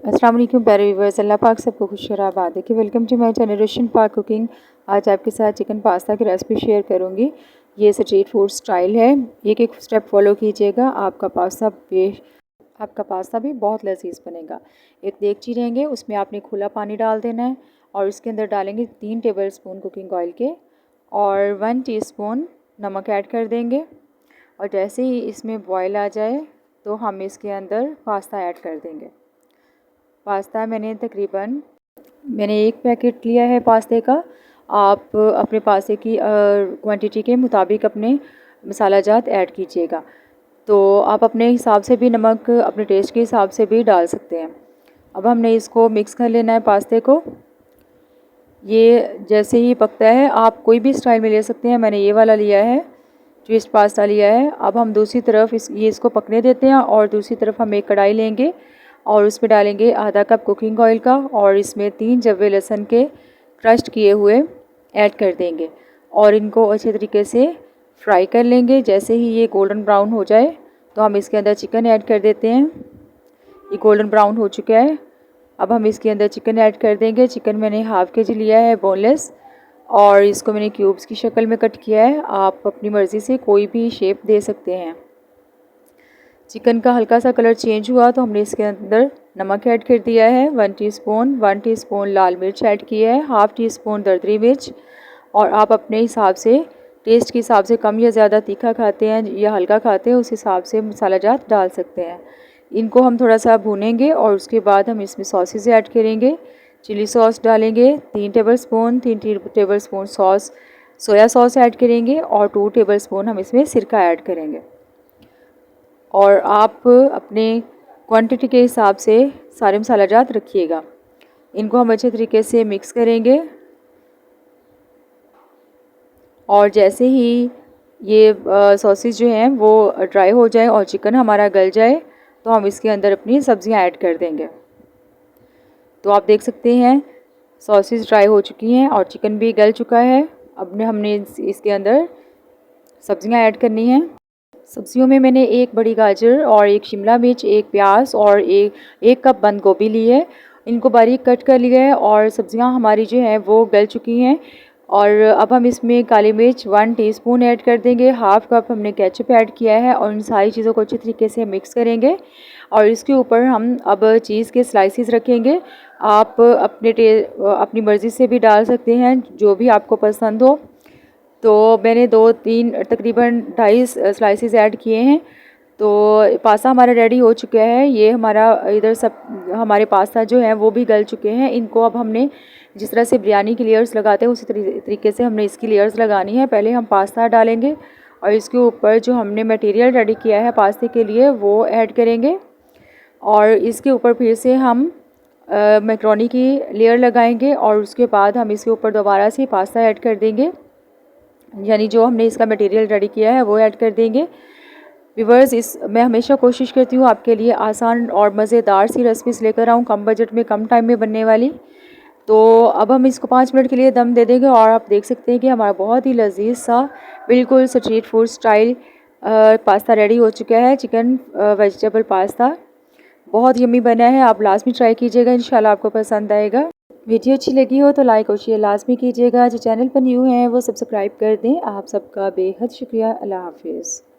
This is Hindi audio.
अस्सलाम वालेकुम प्यारे व्यूअर्स, अल्लाह पाक सबको खुश और आबाद रखे। वेलकम टू माय चैनल रोशन पाक कुकिंग। आज आपके साथ चिकन पास्ता की रेसिपी शेयर करूंगी। ये स्ट्रीट फूड स्टाइल है, एक एक स्टेप फॉलो कीजिएगा, आपका पास्ता भी बहुत लजीज बनेगा। एक देगची लेंगे, उसमें आपने खुला पानी डाल देना है और उसके अंदर डालेंगे 3 टेबलस्पून कुकिंग ऑयल के और 1 टीस्पून नमक ऐड कर देंगे। और जैसे ही इसमें बॉयल आ जाए तो हम इसके अंदर पास्ता ऐड कर देंगे। पास्ता मैंने एक पैकेट लिया है पास्ते का। आप अपने पास्ते की क्वांटिटी के मुताबिक अपने मसाला जात ऐड कीजिएगा। तो आप अपने हिसाब से भी नमक अपने टेस्ट के हिसाब से भी डाल सकते हैं। अब हमने इसको मिक्स कर लेना है पास्ते को। ये जैसे ही पकता है आप कोई भी स्टाइल में ले सकते हैं, मैंने ये वाला लिया है, ट्विस्ट पास्ता लिया है। अब हम दूसरी तरफ इसको पकने देते हैं और दूसरी तरफ हम एक कढ़ाई लेंगे और उसमें डालेंगे आधा कप कुकिंग ऑयल का और इसमें 3 जव्वे लहसुन के क्रश्ड किए हुए ऐड कर देंगे और इनको अच्छे तरीके से फ्राई कर लेंगे। जैसे ही ये गोल्डन ब्राउन हो जाए तो हम इसके अंदर चिकन ऐड कर देते हैं। ये गोल्डन ब्राउन हो चुका है। अब हम इसके अंदर चिकन ऐड कर देंगे। चिकन मैंने हाफ़ के जी लिया है बोनलेस और इसको मैंने क्यूब्स की शक्ल में कट किया है। आप अपनी मर्ज़ी से कोई भी शेप दे सकते हैं। चिकन का हल्का सा कलर चेंज हुआ तो हमने इसके अंदर नमक ऐड कर दिया है 1 टीस्पून लाल मिर्च ऐड किया है, हाफ़ टी स्पून दरदरी मिर्च। और आप अपने हिसाब से टेस्ट के हिसाब से कम या ज़्यादा तीखा खाते हैं या हल्का खाते हैं, उस हिसाब से मसाला जात डाल सकते हैं। इनको हम थोड़ा सा भूनेंगे और उसके बाद हम इसमें सॉसेस ऐड करेंगे। चिली सॉस डालेंगे 3 टेबलस्पून सोया सॉस ऐड करेंगे और 2 टेबलस्पून हम इसमें सिरका ऐड करेंगे। और आप अपने क्वांटिटी के हिसाब से सारे मसाला जात रखिएगा। इनको हम अच्छे तरीके से मिक्स करेंगे और जैसे ही ये सॉसेस जो हैं वो ड्राई हो जाए और चिकन हमारा गल जाए तो हम इसके अंदर अपनी सब्जियां ऐड कर देंगे। तो आप देख सकते हैं सॉसेस ड्राई हो चुकी हैं और चिकन भी गल चुका है। अब हमने इसके अंदर सब्जियां ऐड करनी हैं। सब्जियों में मैंने एक बड़ी गाजर और एक शिमला मिर्च, एक प्याज और एक कप बंद गोभी ली है। इनको बारीक कट कर लिया है और सब्जियां हमारी जो है वो गल चुकी हैं। और अब हम इसमें काली मिर्च 1 टीस्पून ऐड कर देंगे, हाफ़ कप हमने केचप ऐड किया है और इन सारी चीज़ों को अच्छी तरीके से मिक्स करेंगे। और इसके ऊपर हम अब चीज़ के स्लाइसिस रखेंगे। आप अपनी मर्ज़ी से भी डाल सकते हैं, जो भी आपको पसंद हो। तो मैंने 2-3 तकरीबन 2.5 स्लाइसेस ऐड किए हैं। तो पास्ता हमारा रेडी हो चुका है। ये हमारे पास्ता जो है वो भी गल चुके हैं। इनको अब हमने जिस तरह से बिरयानी की लेयर्स लगाते हैं उसी तरीके से हमने इसकी लेयर्स लगानी है। पहले हम पास्ता डालेंगे और इसके ऊपर जो हमने मटेरियल रेडी किया है पास्ते के लिए वो ऐड करेंगे और इसके ऊपर फिर से हम मैक्रोनी की लेयर लगाएंगे और उसके बाद हम इसके ऊपर दोबारा से पास्ता ऐड कर देंगे, यानी जो हमने इसका मटेरियल रेडी किया है वो ऐड कर देंगे। व्यूअर्स, मैं हमेशा कोशिश करती हूँ आपके लिए आसान और मज़ेदार सी रेसिपीज़ लेकर आऊँ, कम बजट में कम टाइम में बनने वाली। तो अब हम इसको 5 मिनट के लिए दम दे देंगे और आप देख सकते हैं कि हमारा बहुत ही लजीज सा बिल्कुल street food style pasta ready हो चुका है। चिकन वेजिटेबल पास्ता बहुत यम्मी बना है। आप लाजमी ट्राई कीजिएगा, इंशाल्लाह आपको पसंद आएगा। वीडियो अच्छी लगी हो तो लाइक और शेयर लाजमी कीजिएगा। जो चैनल पर न्यू हैं वो सब्सक्राइब कर दें। आप सबका बेहद शुक्रिया। अल्लाह हाफिज़।